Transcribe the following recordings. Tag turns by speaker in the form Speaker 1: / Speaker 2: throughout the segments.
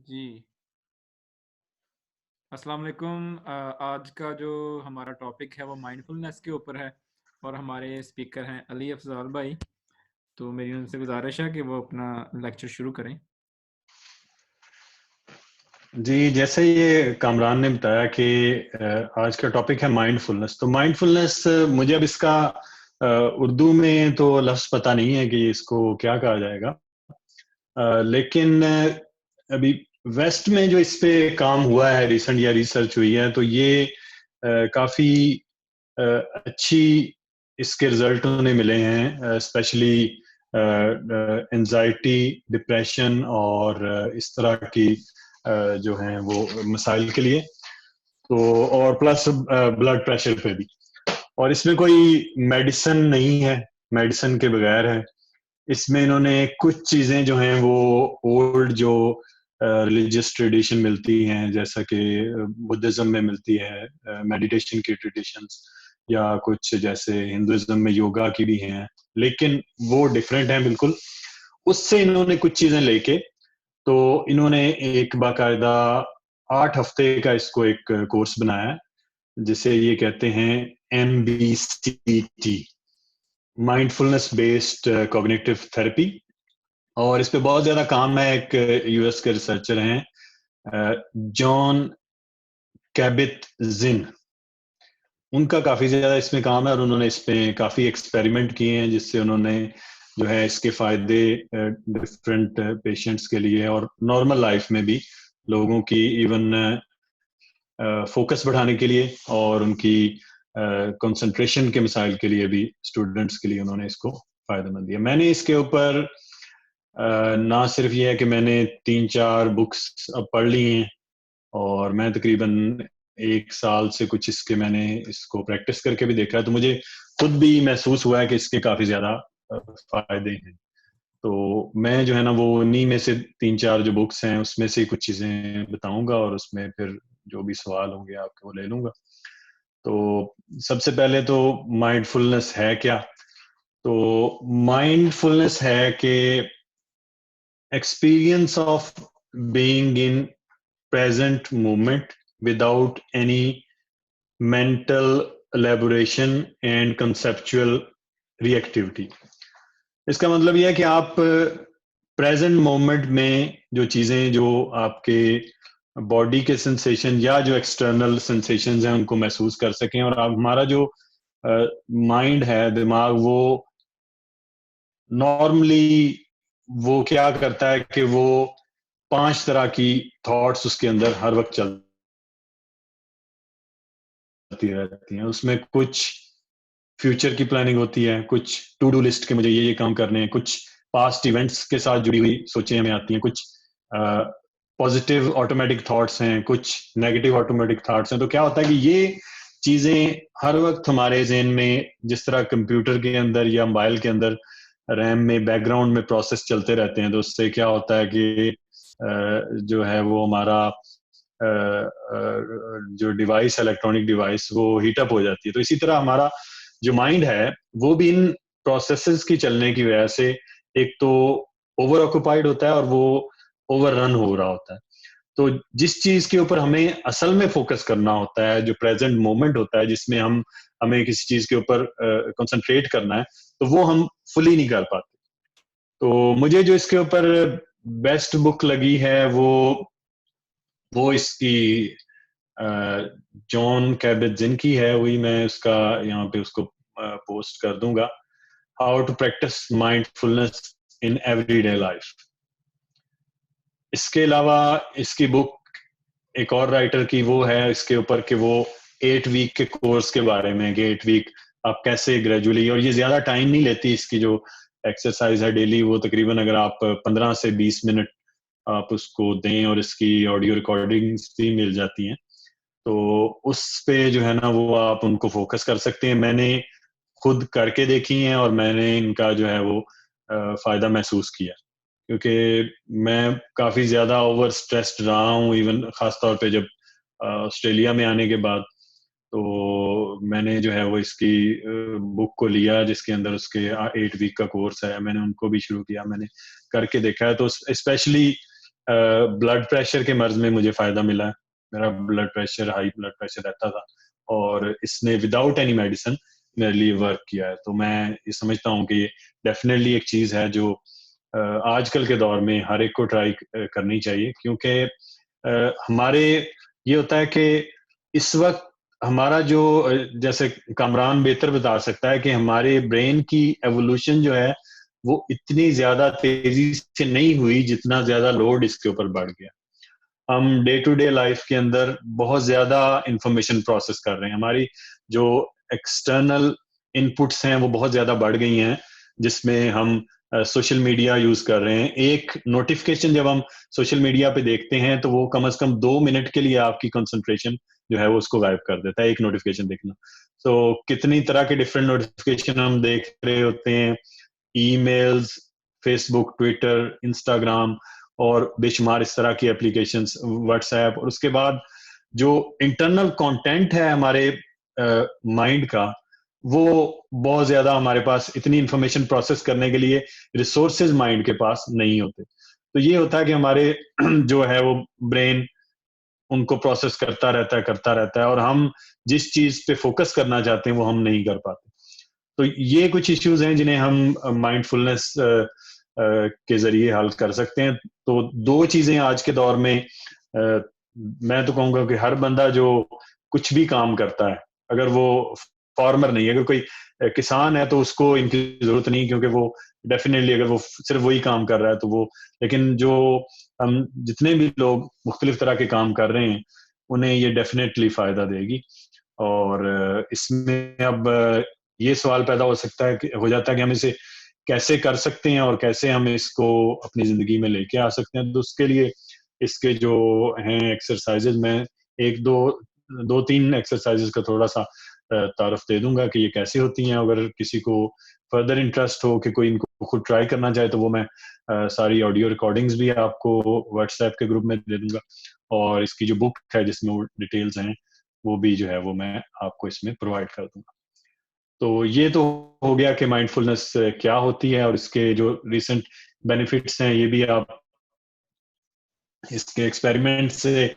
Speaker 1: जी, अस्सलाम वालेकुम। आज का जो हमारा टॉपिक है वो माइंडफुलनेस के ऊपर है और हमारे स्पीकर हैं अली अफजाल भाई। तो मेरी उनसे गुजारिश है कि वो अपना लेक्चर शुरू करें।
Speaker 2: जी, जैसे ये कामरान ने बताया कि आज का टॉपिक है माइंडफुलनेस। तो माइंडफुलनेस मुझे अब इसका उर्दू में तो लफ्ज़ पता नहीं है कि इसको क्या कहा जाएगा। लेकिन अभी वेस्ट में जो इस पे काम हुआ है रिसेंट या रिसर्च हुई है तो ये काफ़ी अच्छी इसके रिजल्ट उन्हें मिले हैं, स्पेशली एंजाइटी, डिप्रेशन और इस तरह की जो हैं वो मसाइल के लिए। तो और प्लस ब्लड प्रेशर पे भी। और इसमें कोई मेडिसिन नहीं है, मेडिसिन के बगैर है। इसमें इन्होंने कुछ चीजें जो हैं वो ओल्ड जो रिलीजियस ट्रेडिशन मिलती हैं, जैसा कि बुद्धिज्म में मिलती है मेडिटेशन की ट्रेडिशंस, या कुछ जैसे हिंदुइज्म में योगा की भी हैं, लेकिन वो डिफरेंट हैं बिल्कुल। उससे इन्होंने कुछ चीजें लेके तो इन्होंने एक बाकायदा 8 हफ्ते का इसको एक कोर्स बनाया है, जिसे ये कहते हैं MBCT, mindfulness based cognitive therapy. और इस पे बहुत ज्यादा काम है, एक यूएस के रिसर्चर हैं जॉन कैबिथ जिन, उनका काफी ज्यादा इसमें काम है और उन्होंने इस पे काफी एक्सपेरिमेंट किए हैं, जिससे उन्होंने जो है इसके फायदे डिफरेंट पेशेंट्स के लिए और नॉर्मल लाइफ में भी लोगों की इवन फोकस बढ़ाने के लिए और उनकी कंसंट्रेशन के मिसाइल के लिए भी, स्टूडेंट्स के लिए उन्होंने इसको फायदेमंद दिया। मैंने इसके ऊपर ना सिर्फ ये है कि मैंने 3-4 बुक्स अब पढ़ ली हैं, और मैं तकरीबन 1 साल से कुछ इसके मैंने इसको प्रैक्टिस करके भी देखा है, तो मुझे खुद भी महसूस हुआ है कि इसके काफी ज्यादा फायदे हैं। तो मैं जो है ना वो उन्हीं में से 3-4 जो बुक्स हैं उसमें से कुछ चीजें बताऊंगा, और उसमें फिर जो भी सवाल होंगे आपके वो ले लूंगा। तो सबसे पहले तो माइंडफुलनेस है क्या? तो माइंडफुलनेस है कि experience of being in present moment without any mental elaboration and conceptual reactivity। इसका मतलब यह है कि आप प्रेजेंट मोमेंट में जो चीजें, जो आपके बॉडी के सेंसेशन या जो एक्सटर्नल सेंसेशंस हैं उनको महसूस कर सकें, और आप हमारा जो माइंड है, दिमाग, वो नॉर्मली वो क्या करता है कि वो 5 तरह की थॉट्स उसके अंदर हर वक्त चलती रहती हैं। उसमें कुछ फ्यूचर की प्लानिंग होती है, कुछ टू डू लिस्ट के मुझे ये काम करने हैं, कुछ पास्ट इवेंट्स के साथ जुड़ी हुई सोचें हमें आती हैं, कुछ पॉजिटिव ऑटोमेटिक थॉट्स हैं, कुछ नेगेटिव ऑटोमेटिक थॉट्स हैं। तो क्या होता है कि ये चीजें हर वक्त हमारे जहन में, जिस तरह कंप्यूटर के अंदर या मोबाइल के अंदर रैम में बैकग्राउंड में प्रोसेस चलते रहते हैं, तो उससे क्या होता है कि जो है वो हमारा जो डिवाइस, इलेक्ट्रॉनिक डिवाइस, वो हीटअप हो जाती है। तो इसी तरह हमारा जो माइंड है वो भी इन प्रोसेसेस की चलने की वजह से एक तो ओवर ऑक्यूपाइड होता है और वो ओवर रन हो रहा होता है। तो जिस चीज के ऊपर हमें असल में फोकस करना होता है, जो प्रेजेंट मोमेंट होता है, जिसमें हमें किसी चीज के ऊपर कंसंट्रेट करना है, तो वो हम फुली नहीं कर पाते। तो मुझे जो इसके ऊपर बेस्ट बुक लगी है वो इसकी जॉन कैबेथ जिन की है। वही मैं उसका यहाँ पे उसको पोस्ट कर दूंगा, how to practice mindfulness in everyday life. इसके अलावा इसकी बुक एक और राइटर की वो है इसके ऊपर कि वो 8 वीक के कोर्स के बारे में, कि 8 वीक आप कैसे ग्रेजुअली, और ये ज्यादा टाइम नहीं लेती इसकी जो एक्सरसाइज है डेली, वो तकरीबन अगर आप 15 से 20 मिनट आप उसको दें, और इसकी ऑडियो रिकॉर्डिंग्स भी मिल जाती हैं, तो उस पे जो है ना वो आप उनको फोकस कर सकते हैं। मैंने खुद करके देखी हैं और मैंने इनका जो है वो फायदा महसूस किया, क्योंकि मैं काफी ज्यादा ओवर स्ट्रेस्ड रहा हूँ, इवन खासतौर पे जब ऑस्ट्रेलिया में आने के बाद। तो मैंने जो है वो इसकी बुक को लिया, जिसके अंदर उसके 8 वीक का कोर्स है, मैंने उनको भी शुरू किया, मैंने करके देखा है। तो स्पेशली ब्लड प्रेशर के मर्ज में मुझे फायदा मिला है। मेरा blood pressure, high blood pressure रहता था, और इसने विदाउट एनी मेडिसिन मेरे लिए वर्क किया है। तो मैं ये समझता हूँ कि ये डेफिनेटली एक चीज है जो आजकल के दौर में हर एक को ट्राई करनी चाहिए, क्योंकि हमारे ये होता है कि इस वक्त हमारा जो जैसे कामरान बेहतर बता सकता है कि हमारे ब्रेन की एवोल्यूशन जो है वो इतनी ज्यादा तेजी से नहीं हुई जितना ज्यादा लोड इसके ऊपर बढ़ गया। हम डे टू डे लाइफ के अंदर बहुत ज्यादा इंफॉर्मेशन प्रोसेस कर रहे हैं, हमारी जो एक्सटर्नल इनपुट्स हैं वो बहुत ज्यादा बढ़ गई हैं, जिसमें हम सोशल मीडिया यूज कर रहे हैं। एक नोटिफिकेशन जब हम सोशल मीडिया पे देखते हैं तो वो कम से कम 2 मिनट के लिए आपकी कंसंट्रेशन जो है वो उसको गायब कर देता है, एक नोटिफिकेशन देखना। तो कितनी तरह के डिफरेंट नोटिफिकेशन हम देख रहे होते हैं, ईमेल्स, फेसबुक, ट्विटर, इंस्टाग्राम और बेशुमार इस तरह की एप्लीकेशंस, व्हाट्सएप, और उसके बाद जो इंटरनल कंटेंट है हमारे माइंड का, वो बहुत ज्यादा हमारे पास इतनी इंफॉर्मेशन प्रोसेस करने के लिए रिसोर्सेज माइंड के पास नहीं होते। तो ये होता है कि हमारे जो है वो ब्रेन उनको प्रोसेस करता रहता है और हम जिस चीज पे फोकस करना चाहते हैं वो हम नहीं कर पाते। तो ये कुछ इश्यूज हैं जिन्हें हम माइंडफुलनेस के जरिए हल कर सकते हैं। तो दो चीजें आज के दौर में मैं तो कहूंगा कि हर बंदा जो कुछ भी काम करता है, अगर वो फार्मर नहीं है, अगर कोई किसान है तो उसको इनकी जरूरत नहीं, क्योंकि वो डेफिनेटली अगर वो सिर्फ वही काम कर रहा है तो वो, लेकिन जो हम जितने भी लोग मुख्तलिफ तरह के काम कर रहे हैं उन्हें ये डेफिनेटली फायदा देगी। और इसमें अब ये सवाल पैदा हो सकता है कि हो जाता है कि हम इसे कैसे कर सकते हैं और कैसे हम इसको अपनी जिंदगी में लेके आ सकते हैं। तो उसके लिए इसके जो हैं एक्सरसाइजेज, मैं एक दो दो तीन एक्सरसाइजेज का थोड़ा सा तारफ दे दूंगा कि ये कैसे होती हैं। अगर किसी को फर्दर इंटरेस्ट हो कि कोई इनको खुद ट्राई करना चाहे तो वो मैं सारी ऑडियो रिकॉर्डिंग्स भी आपको व्हाट्सएप के ग्रुप में दे दूंगा, और इसकी जो बुक है जिसमें वो डिटेल्स हैं वो भी जो है वो मैं आपको इसमें प्रोवाइड कर दूंगा। तो ये तो हो गया कि माइंडफुलनेस क्या होती है और इसके जो रिसेंट बेनिफिट्स हैं, ये भी आप इसके एक्सपेरिमेंट से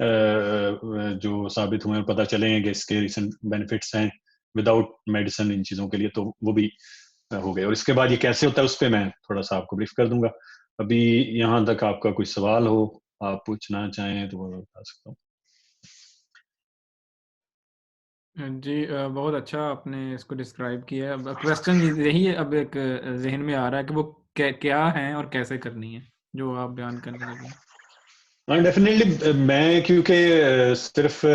Speaker 2: जो साबित हुए हैं, पता चले हैं कि इसके रिसेंट बेनिफिट्स हैं विदाउट मेडिसिन इन चीज़ों के लिए, तो वो भी हो गए। और इसके बाद ये कैसे होता है उस पर मैं थोड़ा सा आपको ब्रीफ कर दूंगा। अभी यहाँ तक आपका कोई सवाल हो, आप पूछना चाहें तो वो बता सकता हूँ।
Speaker 1: जी बहुत अच्छा आपने इसको डिस्क्राइब किया है। अब क्वेश्चन यही है, अब एक जहन में आ रहा है कि वो क्या है और कैसे करनी है, जो आप बयान करने लगे हैं।
Speaker 2: हाँ डेफिनेटली, मैं क्योंकि सिर्फ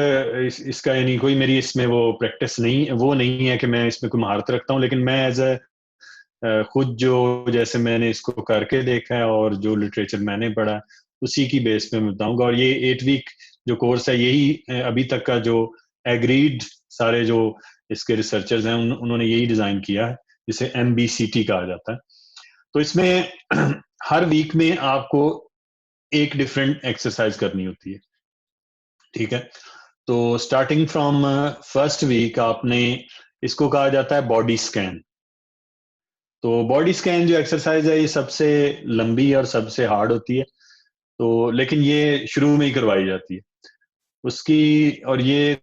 Speaker 2: इसका यानी कोई मेरी इसमें वो प्रैक्टिस नहीं, वो नहीं है कि मैं इसमें कोई महारत रखता हूँ, लेकिन मैं एज खुद जो जैसे मैंने इसको करके देखा है और जो लिटरेचर मैंने पढ़ा उसी की बेस पे मैं बताऊंगा। और ये 8 वीक जो कोर्स है यही अभी तक का जो एग्रीड सारे जो इसके रिसर्चर्स हैं उन्होंने यही डिजाइन किया है, जिसे MBCT कहा जाता है। तो इसमें हर वीक में आपको एक डिफरेंट एक्सरसाइज करनी होती है, ठीक है। तो स्टार्टिंग फ्रॉम फर्स्ट वीक आपने, इसको कहा जाता है बॉडी स्कैन। तो बॉडी स्कैन जो एक्सरसाइज है ये सबसे लंबी और सबसे हार्ड होती है, तो लेकिन ये शुरू में ही करवाई जाती है उसकी। और ये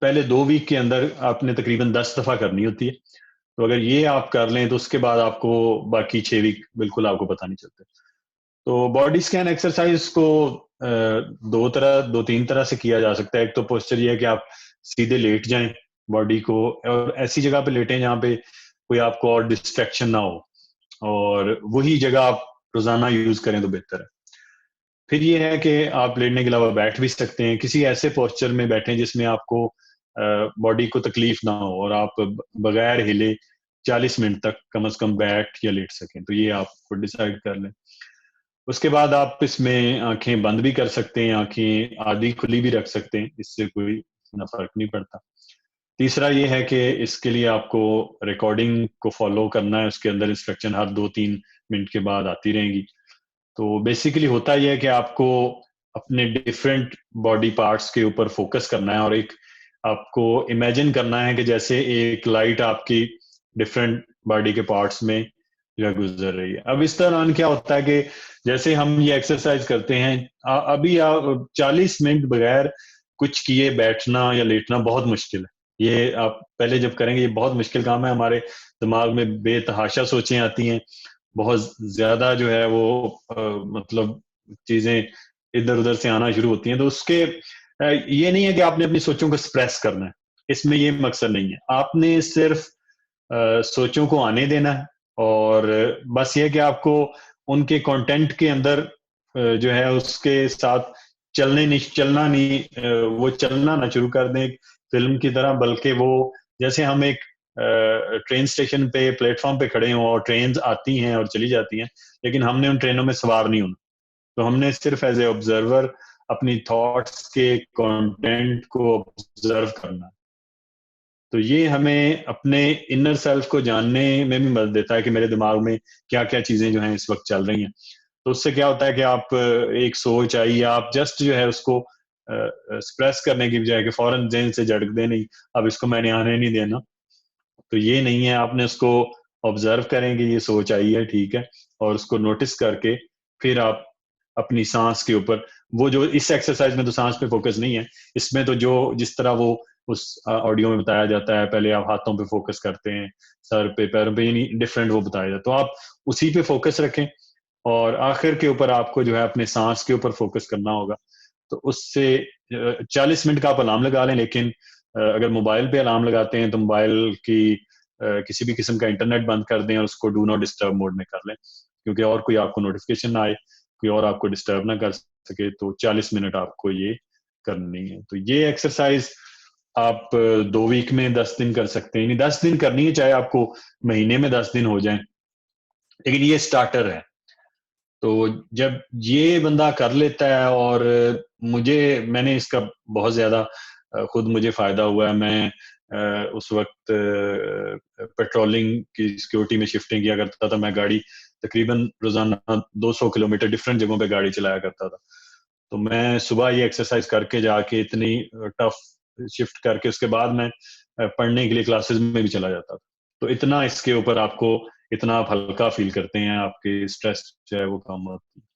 Speaker 2: पहले 2 वीक के अंदर आपने तकरीबन 10 दफा करनी होती है। तो अगर ये आप कर लें तो उसके बाद आपको बाकी 6 वीक बिल्कुल आपको पता नहीं चलते। तो बॉडी स्कैन एक्सरसाइज को दो तीन तरह से किया जा सकता है। एक तो पोस्चर ये है कि आप सीधे लेट जाएं, बॉडी को और ऐसी जगह पे लेटें जहाँ पे कोई आपको और डिस्ट्रैक्शन ना हो, और वही जगह आप रोजाना यूज करें तो बेहतर है। फिर ये है कि आप लेटने के अलावा बैठ भी सकते हैं, किसी ऐसे पोस्चर में बैठें जिसमें आपको बॉडी को तकलीफ ना हो और आप बगैर हिले 40 मिनट तक कम से कम बैठ या लेट सकें। तो ये आप खुद डिसाइड कर लें। उसके बाद आप इसमें आंखें बंद भी कर सकते हैं, आंखें आधी खुली भी रख सकते हैं, इससे कोई इतना फर्क नहीं पड़ता। तीसरा ये है कि इसके लिए आपको रिकॉर्डिंग को फॉलो करना है, उसके अंदर इंस्ट्रक्शन हर 2-3 मिनट के बाद आती रहेंगी। तो बेसिकली होता यह है कि आपको अपने डिफरेंट बॉडी पार्ट्स के ऊपर फोकस करना है और एक आपको इमेजिन करना है कि जैसे एक लाइट आपकी डिफरेंट बॉडी के पार्ट्स में या गुजर रही है। अब इस दौरान क्या होता है कि जैसे हम ये एक्सरसाइज करते हैं, अभी आप 40 मिनट बगैर कुछ किए बैठना या लेटना बहुत मुश्किल है। ये आप पहले जब करेंगे, ये बहुत मुश्किल काम है। हमारे दिमाग में बेतहाशा सोचें आती हैं, बहुत ज्यादा जो है वो मतलब चीजें इधर उधर से आना शुरू होती हैं। तो उसके ये नहीं है कि आपने अपनी सोचों को एक्सप्रेस करना है, इसमें ये मकसद नहीं है। आपने सिर्फ सोचों को आने देना है, और बस ये कि आपको उनके कंटेंट के अंदर जो है उसके साथ चलना नहीं, वो चलना ना शुरू कर दें फिल्म की तरह, बल्कि वो जैसे हम एक ट्रेन स्टेशन पे प्लेटफॉर्म पे खड़े हों और ट्रेन आती हैं और चली जाती हैं, लेकिन हमने उन ट्रेनों में सवार नहीं होना। तो हमने सिर्फ एज ए ऑब्जर्वर अपनी थॉट्स के कंटेंट को ऑब्जर्व करना है। तो ये हमें अपने इनर सेल्फ को जानने में भी मदद देता है कि मेरे दिमाग में क्या क्या चीजें जो हैं इस वक्त चल रही हैं। तो उससे क्या होता है कि आप एक सोच आई, या आप जस्ट जो है उसको एक्सप्रेस करने की बजाय कि फौरन जेल से झड़क दे, नहीं अब इसको मैंने आने नहीं देना, तो ये नहीं है। आपने उसको ऑब्जर्व करेंगे, ये सोच आई है, ठीक है, और उसको नोटिस करके फिर आप अपनी सांस के ऊपर, वो जो इस एक्सरसाइज में तो सांस पे फोकस नहीं है, इसमें तो जो जिस तरह वो उस ऑडियो में बताया जाता है, पहले आप हाथों पे फोकस करते हैं, सर पे, पैरों पे, यानी डिफरेंट वो बताया जाता है, तो आप उसी पे फोकस रखें, और आखिर के ऊपर आपको जो है अपने सांस के ऊपर फोकस करना होगा। तो उससे 40 मिनट का आप अलार्म लगा लें, लेकिन अगर मोबाइल पे अलार्म लगाते हैं तो मोबाइल की किसी भी किस्म का इंटरनेट बंद कर दें और उसको डू नॉट डिस्टर्ब मोड में कर लें, क्योंकि और कोई आपको नोटिफिकेशन ना आए, कोई और आपको डिस्टर्ब ना कर सके। तो 40 मिनट आपको ये करनी है। तो ये एक्सरसाइज आप 2 वीक में 10 दिन कर सकते हैं, यानी 10 दिन करनी है, चाहे आपको महीने में 10 दिन हो जाए, लेकिन ये स्टार्टर है। तो जब ये बंदा कर लेता है, और मैंने इसका बहुत ज्यादा खुद मुझे फायदा हुआ है। मैं उस वक्त पेट्रोलिंग की सिक्योरिटी में शिफ्टिंग किया करता था। मैं गाड़ी तकरीबन रोजाना 200 किलोमीटर डिफरेंट जगहों पे गाड़ी चलाया करता था। तो मैं सुबह ये एक्सरसाइज करके जाके इतनी टफ शिफ्ट करके उसके बाद मैं पढ़ने के लिए क्लासेस में भी चला जाता था। तो इतना इसके ऊपर आपको, इतना आप हल्का फील करते हैं, आपकी स्ट्रेस जो है वो कम होती है।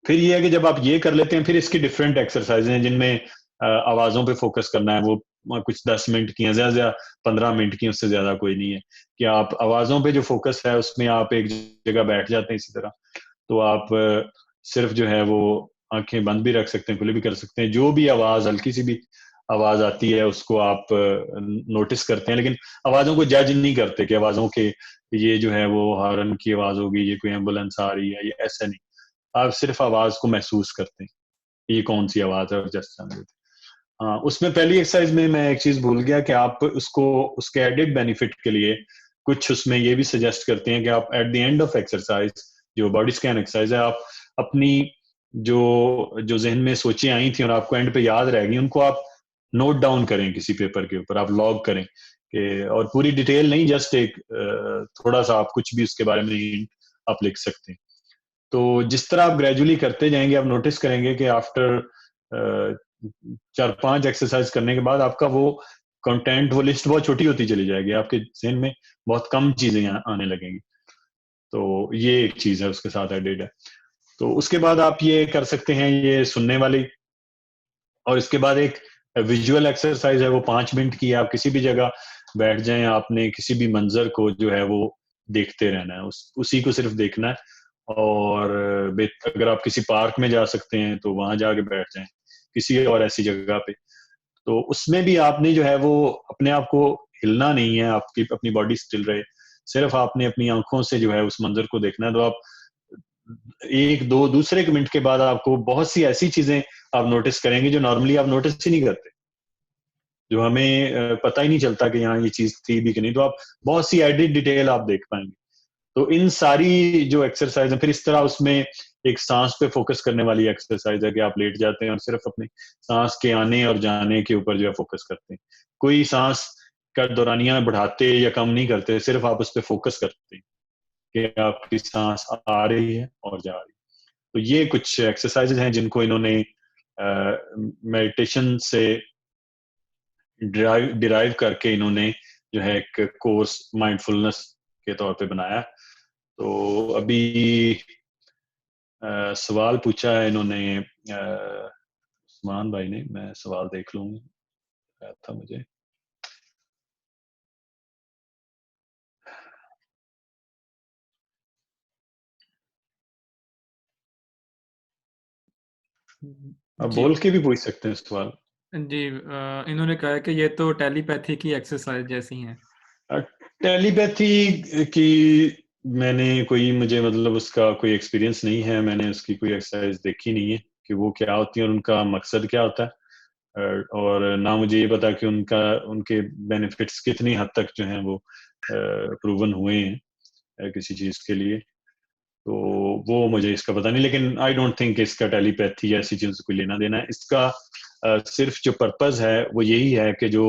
Speaker 2: फिर ये है कि जब आप ये कर लेते हैं, फिर इसकी डिफरेंट एक्सरसाइज हैं जिनमें आवाजों पे फोकस करना है। वो कुछ 10 मिनट की हैं, ज्यादा 15 मिनट की, उससे ज्यादा कोई नहीं है। कि आप आवाजों पे जो फोकस है उसमें आप एक जगह बैठ जाते हैं इसी तरह। तो आप सिर्फ जो है वो आंखें बंद भी रख सकते हैं, खुले भी कर सकते हैं। जो भी आवाज, हल्की सी भी आवाज आती है उसको आप नोटिस करते हैं, लेकिन आवाजों को जज नहीं करते कि आवाजों के ये जो है वो हॉर्न की आवाज होगी, ये कोई एम्बुलेंस आ रही है, ये ऐसा नहीं। आप सिर्फ आवाज को महसूस करते हैं, ये कौन सी आवाज है, और जस्ट समझते हैं। हाँ, उसमें पहली एक्सरसाइज में मैं एक चीज भूल गया कि आप उसको, उसके एडेड बेनिफिट के लिए कुछ उसमें ये भी सजेस्ट करते हैं कि आप at the end of exercise, जो बॉडी स्कैन एक्सरसाइज है, आप अपनी जो जो जहन में सोचें आई थी और आपको एंड पे याद रह गई, उनको आप नोट डाउन करें किसी पेपर के ऊपर, आप लॉग करें कि, और पूरी डिटेल नहीं, जस्ट एक थोड़ा सा आप कुछ भी उसके बारे में hint आप लिख सकते हैं। तो जिस तरह आप ग्रेजुअली करते जाएंगे, आप नोटिस करेंगे कि आफ्टर 4-5 एक्सरसाइज करने के बाद आपका वो कंटेंट, वो लिस्ट बहुत छोटी होती चली जाएगी, आपके जहन में बहुत कम चीजें आने लगेंगी। तो ये एक चीज है उसके साथ एडेड है। तो उसके बाद आप ये कर सकते हैं, ये सुनने वाली। और इसके बाद एक विजुअल एक्सरसाइज है, वो 5 मिनट की है। आप किसी भी जगह बैठ जाएं, आपने किसी भी मंजर को जो है वो देखते रहना है, उसी को सिर्फ देखना है। और अगर आप किसी पार्क में जा सकते हैं तो वहां जाके बैठ जाएं, किसी और ऐसी जगह पे। तो उसमें भी आपने जो है वो अपने आप को हिलना नहीं है, आपकी अपनी बॉडी स्टिल रहे, सिर्फ आपने अपनी आंखों से जो है उस मंजर को देखना है। तो आप एक दो दूसरे मिनट के बाद आपको बहुत सी ऐसी चीजें आप नोटिस करेंगे जो नॉर्मली आप नोटिस ही नहीं करते, जो हमें पता ही नहीं चलता कि यहाँ ये चीज थी भी कि नहीं। तो आप बहुत सी एडिट डिटेल आप देख पाएंगे। तो इन सारी जो एक्सरसाइज है, फिर इस तरह उसमें एक सांस पे फोकस करने वाली एक्सरसाइज है कि आप लेट जाते हैं और सिर्फ अपनी सांस के आने और जाने के ऊपर जो है फोकस करते हैं। कोई सांस का दौरानिया बढ़ाते या कम नहीं करते, सिर्फ आप उस पर फोकस करते हैं कि आपकी सांस आ रही है और जा रही है। तो ये कुछ एक्सरसाइजेज हैं जिनको इन्होंने मेडिटेशन से डिराइव करके इन्होंने जो है एक कोर्स माइंडफुलनेस के तौर पे बनाया। तो अभी सवाल पूछा है इन्होंने उस्मान भाई ने, मैं सवाल देख लूँ, याद था मुझे। आप
Speaker 1: जी
Speaker 2: बोल के भी पूछ सकते हैं सवाल।
Speaker 1: जी, इन्होंने कहा है कि ये तो टेलीपैथी की एक्सरसाइज जैसी हैं।
Speaker 2: टेलीपैथी की मैंने कोई, मुझे मतलब उसका कोई एक्सपीरियंस नहीं है, मैंने उसकी कोई एक्सरसाइज देखी नहीं है कि वो क्या होती है और उनका मकसद क्या होता है। और ना मुझे ये पता कि उनके बेनिफिट्स कितनी हद तक जो हैं वो प्रूवन हुए हैं किसी चीज के लिए। तो वो मुझे इसका पता नहीं, लेकिन आई डोंट थिंक इसका टेलीपैथी या ऐसी चीजों से कोई लेना देना है। इसका सिर्फ जो पर्पस है वो यही है कि जो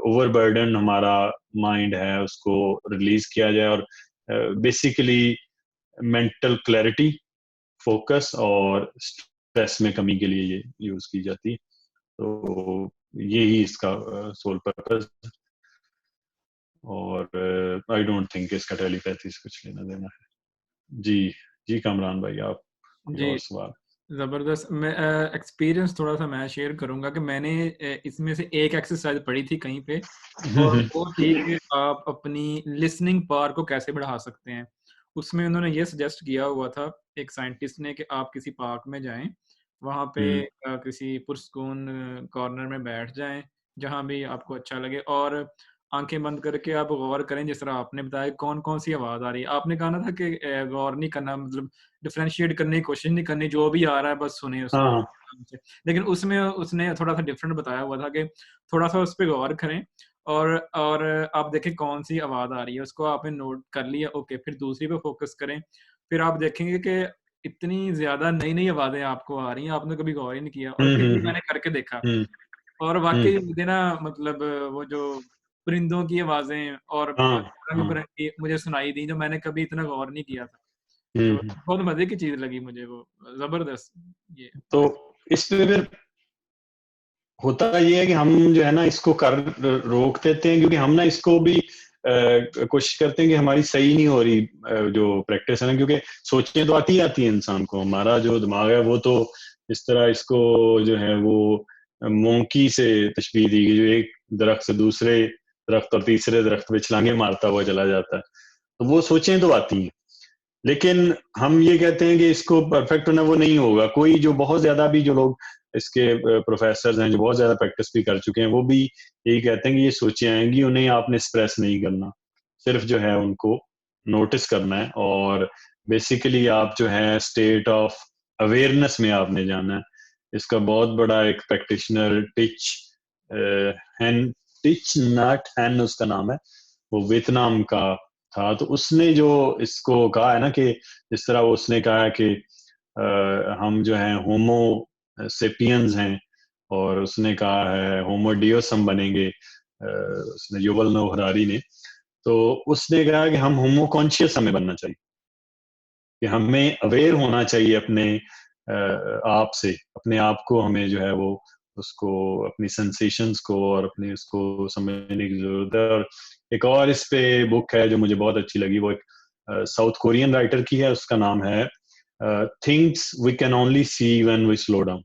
Speaker 2: ओवरबर्डन हमारा माइंड है उसको रिलीज किया जाए, और बेसिकली मेंटल क्लैरिटी, फोकस और स्ट्रेस में कमी के लिए ये यूज की जाती है। तो यही इसका सोल पर्पस। और आई डोंट थिंक इसका टेलीपैथी से कुछ लेना देना है। जी जी कामरान भाई, आप कोई
Speaker 1: जी,
Speaker 2: और सवाल?
Speaker 1: ज़बरदस्त। मैं एक्सपीरियंस थोड़ा-सा मैं शेयर करूँगा कि मैंने इसमें से एक एक्सरसाइज पढ़ी थी कहीं पे, और वो थी कि आप अपनी लिसनिंग पावर को कैसे बढ़ा सकते हैं। उसमें उन्होंने ये सजेस्ट किया हुआ था, एक साइंटिस्ट ने, कि आप किसी पार्क में जाएँ, वहाँ पे
Speaker 2: हम्म
Speaker 1: किसी पुरसकून कॉर्नर में बैठ जाएँ, जहाँ भी आपको अच्छा लगे, और आँखें बंद करके आप गौर करें, जिस तरह आपने बताया कौन-कौन सी आवाज़ आ रही है। आपने कहा ना था कि गौर नहीं करना, मतलब डिफरेंशिएट करने की कोशिश नहीं करनी, जो भी आ रहा है बस सुने उसको
Speaker 2: हाँ
Speaker 1: आराम से। लेकिन उसमें उसने थोड़ा-सा डिफरेंट बताया हुआ था कि थोड़ा-सा उस पे गौर करें, और आप देखें कौन-सी आवाज़ आ रही है, उसको आपने नोट कर लिया, ओके, फिर दूसरी पे फ़ोकस करें। फिर आप देखेंगे कि इतनी ज़्यादा नई-नई आवाज़ें आपको आ रही हैं, आपने कभी गौर ही नहीं किया, और फिर भी
Speaker 2: हम्म
Speaker 1: मैंने करके देखा,
Speaker 2: हम्म
Speaker 1: और
Speaker 2: हम्म
Speaker 1: वाक़ई मुझे ना, मतलब वो जो परिंदों की आवाज़ें और
Speaker 2: हाँ हाँ
Speaker 1: रंग-बिरंगी की मुझे सुनाई दी, जो मैंने कभी इतना गौर नहीं किया था। तो
Speaker 2: हम्म।
Speaker 1: बहुत मज़े की चीज़ लगी मुझे वो, ज़बरदस्त ये।
Speaker 2: तो इस पे फिर होता ये है कि हम जो है ना इसको कर रोक देते हैं, क्योंकि हम ना इसको भी कोशिश करते हैं कि हमारी सही नहीं हो रही जो प्रैक्टिस है ना, क्योंकि सोचें तो आती है इंसान को, हमारा जो दिमाग है वो तो इस तरह इसको जो है वो मोंकी से तशबीह दी गई, जो एक दरख्त से दूसरे दरख्त और तीसरे दरख्त पे छलांगे मारता हुआ चला जाता है। तो वो सोचें तो आती हैं, लेकिन हम ये कहते हैं कि इसको परफेक्ट होना, वो नहीं होगा। कोई जो बहुत ज्यादा भी जो लोग इसके प्रोफेसर हैं, जो बहुत ज्यादा प्रैक्टिस भी कर चुके हैं, वो भी यही कहते हैं कि ये सोचें आएंगी, उन्हें आपने एक्सप्रेस नहीं करना, सिर्फ जो है उनको नोटिस करना है। और बेसिकली आप जो है स्टेट ऑफ अवेयरनेस में आपने जाना है। इसका बहुत बड़ा एक practitioner Thich Hanh, Thich Nhat Hanh उसका नाम है, वो वियतनाम का था। तो उसने जो इसको कहा है ना कि जिस तरह उसने कहा है कि हम जो है होमो सेपियंस हैं, और उसने कहा है होमो डियोस हम बनेंगे, उसने युवल नोह हरारी ने। तो उसने कहा कि हम होमो कॉन्शियस हमें बनना चाहिए, कि हमें अवेयर होना चाहिए अपने आप से, अपने आप को हमें जो है वो उसको अपनी सेंसेशंस को और अपने उसको समझने की जरूरत है। और एक और इस पे बुक है जो मुझे बहुत अच्छी लगी, वो एक साउथ कोरियन राइटर की है, उसका नाम है things we can only see when we slow down.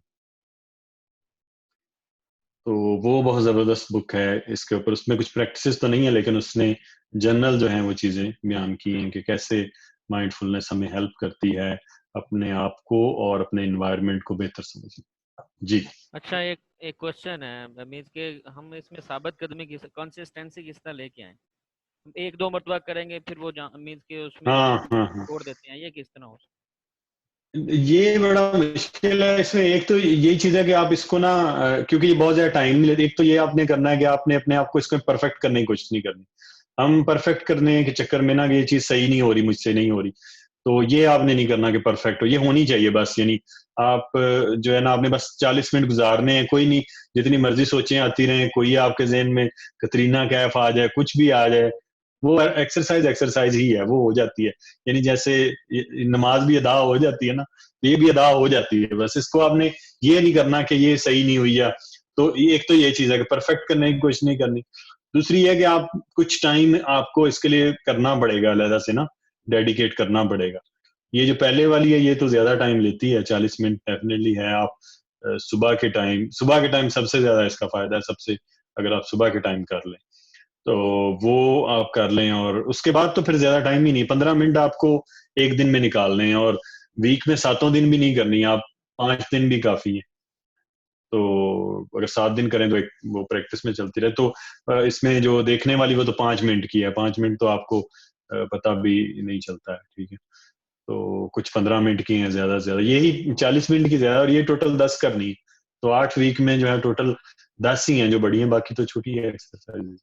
Speaker 2: तो वो बहुत जबरदस्त बुक है इसके ऊपर। उसमें कुछ प्रैक्टिसेस तो नहीं है, लेकिन उसने जनरल जो है वो चीजें बयान की हैं कि कैसे माइंडफुलनेस हमें हेल्प करती है अपने आप को और अपने इन्वायरमेंट को बेहतर समझने। जी
Speaker 3: अच्छा, एक एक क्वेश्चन है मीन्स के हम इसमें साबित कदमी की कंसिस्टेंसी किस तरह लेके आए? एक दो मरतबा करेंगे फिर वो मीन्स के उसमें
Speaker 2: हाँ हाँ हाँ,
Speaker 3: छोड़ देते हैं, ये किस तरह हो
Speaker 2: ये बड़ा मुश्किल है इसमें। एक तो यही चीज है कि आप इसको ना क्योंकि ये बहुत ज्यादा टाइम नहीं लेते। एक तो ये आपने करना है कि आपने अपने आप को इसको परफेक्ट करने की कोशिश नहीं करनी। हम परफेक्ट करने के चक्कर में ना कि ये चीज सही नहीं हो रही, मुझसे नहीं हो रही, तो ये आपने नहीं करना कि परफेक्ट हो, ये होनी चाहिए बस। यानी आप जो है ना आपने बस 40 मिनट गुजारने हैं, कोई नहीं, जितनी मर्जी सोचें आती रहें, कोई आपके जहन में कतरीना कैफ आ जाए, कुछ भी आ जाए, वो एक्सरसाइज एक्सरसाइज ही है, वो हो जाती है। यानी जैसे नमाज भी अदा हो जाती है ना, ये भी अदा हो जाती है। बस इसको आपने ये नहीं करना कि ये सही नहीं हुई है। तो एक तो ये चीज है कि परफेक्ट करने की कोशिश नहीं करनी। दूसरी है कि आप कुछ टाइम आपको इसके लिए करना पड़ेगा अलहदा से ना, डेडिकेट करना पड़ेगा। ये जो पहले वाली है ये तो ज्यादा टाइम लेती है, 40 मिनट डेफिनेटली है। आप सुबह के टाइम सबसे ज्यादा इसका फायदा है, सबसे अगर आप सुबह के टाइम कर लें तो वो आप कर लें, और उसके बाद तो फिर ज्यादा टाइम ही नहीं, 15 मिनट आपको एक दिन में निकालने हैं, और वीक में 7 दिन भी नहीं करनी, आप 5 दिन भी काफी है। तो अगर 7 दिन करें तो एक वो प्रैक्टिस में चलती रहे, तो इसमें जो देखने वाली वो तो 5 मिनट की है, 5 मिनट तो आपको पता भी नहीं चलता है, ठीक है। तो कुछ 15 मिनट की है ज्यादा से ज्यादा, यही 40 मिनट की ज्यादा, और ये टोटल 10 करनी है। तो 8 वीक में जो है टोटल 10 ही हैं जो बड़ी हैं, बाकी तो छोटी है एक्सरसाइज।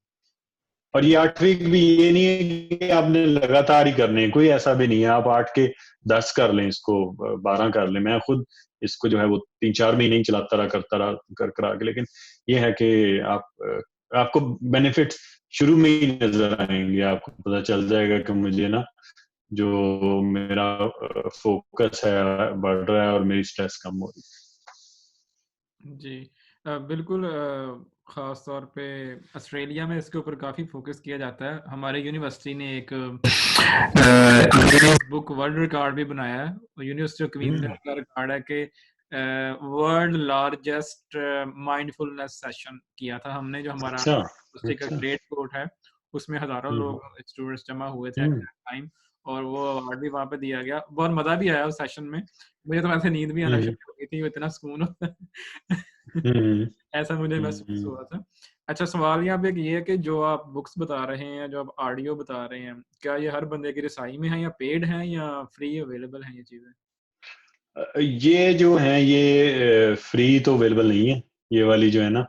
Speaker 2: और ये 8 वीक भी ये नहीं है कि आपने लगातार ही करने हैं, कोई ऐसा भी नहीं है, आप 8 के 10 कर लें, इसको 12 कर लें। मैं खुद इसको जो है वो 3-4 महीने ही चलाता रहा, करता रहा, कर करा के, लेकिन ये है कि आपको बेनिफिट शुरू में ही नजर आएंगे, आपको पता चल जाएगा कि मुझे ना जो मेरा फोकस है बढ़ रहा है और मेरी स्ट्रेस कम हो रही है।
Speaker 1: जी बिल्कुल ख़ास तौर पे ऑस्ट्रेलिया में इसके ऊपर काफ़ी फोकस किया जाता है। हमारे यूनिवर्सिटी ने एक बुक वर्ल्ड रिकॉर्ड भी बनाया है, यूनिवर्सिटी ऑफ क्वींसलैंड का रिकॉर्ड है कि वर्ल्ड लार्जेस्ट माइंडफुलनेस सेशन किया था हमने, जो हमारा
Speaker 2: अच्छा
Speaker 1: यूनिवर्सिटी का
Speaker 2: अच्छा।
Speaker 1: ग्रेट कोर्ट है, उसमें हज़ारों लोग स्टूडेंट्स जमा हुए थे
Speaker 2: हम्म
Speaker 1: टाइम, और वो अवार्ड भी वहाँ पे दिया गया। बहुत मज़ा भी आया उस सेशन में, मुझे तो वैसे नींद भी आना
Speaker 2: हम्म
Speaker 1: शुरू हो गई थी, वो इतना सुकून होता है।
Speaker 2: हम्म
Speaker 1: ऐसा मुझे महसूस
Speaker 2: हम्म।
Speaker 1: हुआ था। अच्छा, सवाल यहाँ पे एक ये है कि जो आप बुक्स बता रहे हैं, जो आप ऑडियो बता रहे हैं, क्या ये हर बंदे की रसाई में है या पेड हैं या फ्री अवेलेबल हैं ये चीज़ें?
Speaker 2: ये जो है ये फ्री तो अवेलेबल नहीं है, ये वाली जो है ना